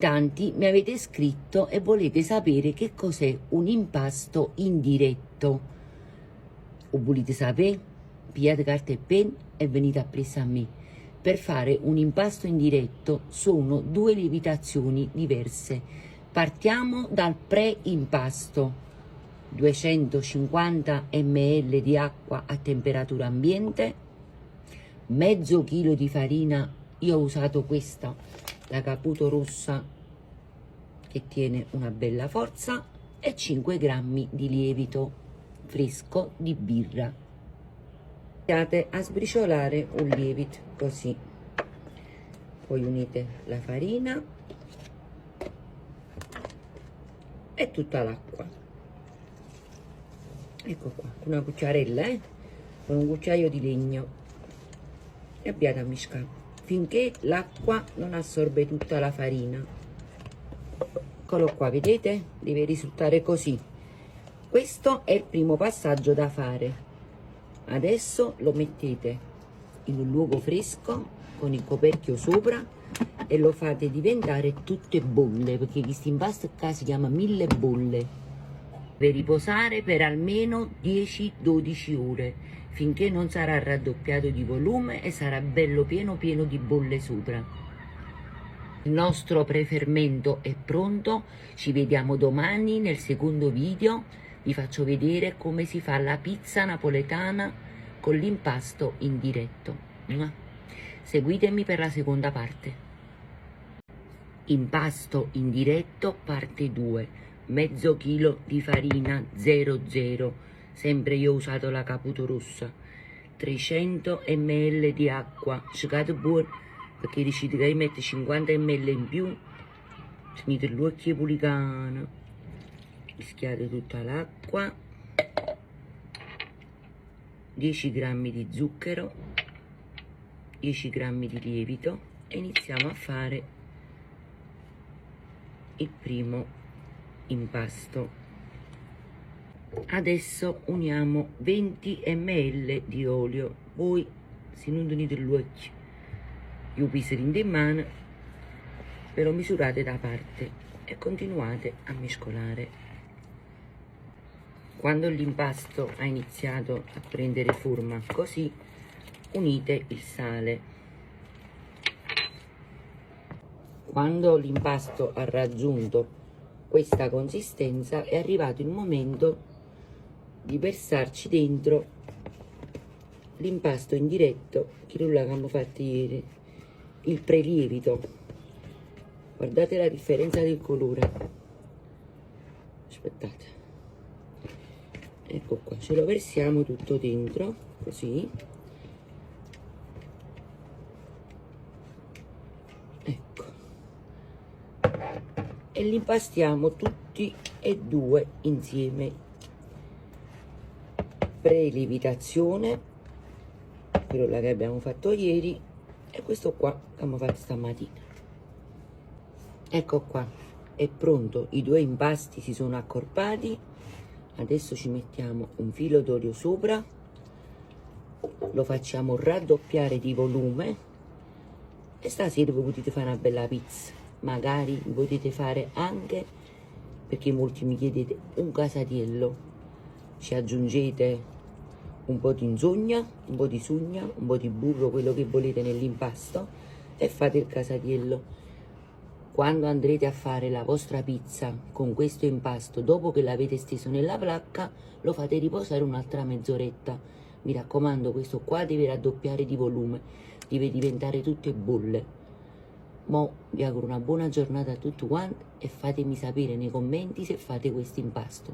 Tanti mi avete scritto e volete sapere che cos'è un impasto indiretto. O volete sapere? Pigliate carta e penna e venite appresso a me. Per fare un impasto indiretto sono due lievitazioni diverse. Partiamo dal pre-impasto. 250 ml di acqua a temperatura ambiente, mezzo chilo di farina. Io ho usato questa, la Caputo rossa, che tiene una bella forza, e 5 grammi di lievito fresco di birra. Iniziate a sbriciolare un lievito così, poi unite la farina e tutta l'acqua. Ecco qua, con una cucciarella, con un cucchiaio di legno, e abbiate a mischiare finché l'acqua non assorbe tutta la farina. Eccolo qua, vedete? Deve risultare così. Questo è il primo passaggio da fare. Adesso lo mettete in un luogo fresco con il coperchio sopra e lo fate diventare tutte bolle, perché questo impasto qua si chiama 1000 bolle. Per riposare per almeno 10-12 ore, finché non sarà raddoppiato di volume e sarà bello pieno di bolle sopra. Il nostro prefermento è pronto, ci vediamo domani nel secondo video. Vi faccio vedere come si fa la pizza napoletana con l'impasto indiretto. Seguitemi per la seconda parte. Impasto indiretto parte 2. Mezzo chilo di farina 00, sempre io ho usato la Caputo rossa, 300 ml di acqua, cercate buono, perché decidete di mettere 50 ml in più, finite l'occhio pulicano, mischiate tutta l'acqua, 10 grammi di zucchero, 10 grammi di lievito e iniziamo a fare il primo impasto. Adesso uniamo 20 ml di olio, voi se non tenete l'occhio, io piserete in mano, ve lo misurate da parte e continuate a mescolare. Quando l'impasto ha iniziato a prendere forma così, unite il sale. Quando l'impasto ha raggiunto questa consistenza è arrivato il momento di versarci dentro l'impasto indiretto, che è quello che abbiamo fatto ieri, il prelievito. Guardate la differenza del colore, aspettate, ecco qua, ce lo versiamo tutto dentro così, ecco, e li impastiamo tutti e due insieme. Prelievitazione, quello che abbiamo fatto ieri, e questo qua che abbiamo fatto stamattina. Ecco qua, è pronto, i due impasti si sono accorpati. Adesso ci mettiamo un filo d'olio sopra, lo facciamo raddoppiare di volume e stasera voi potete fare una bella pizza. Magari potete fare anche, perché molti mi chiedete, un casatiello. Ci aggiungete un po' di insogna, un po' di sugna, un po' di burro, quello che volete nell'impasto, e fate il casatiello. Quando andrete a fare la vostra pizza con questo impasto, dopo che l'avete steso nella placca, lo fate riposare un'altra mezz'oretta. Mi raccomando, questo qua deve raddoppiare di volume, deve diventare tutte bolle. Mo vi auguro una buona giornata a tutti quanti e fatemi sapere nei commenti se fate questo impasto.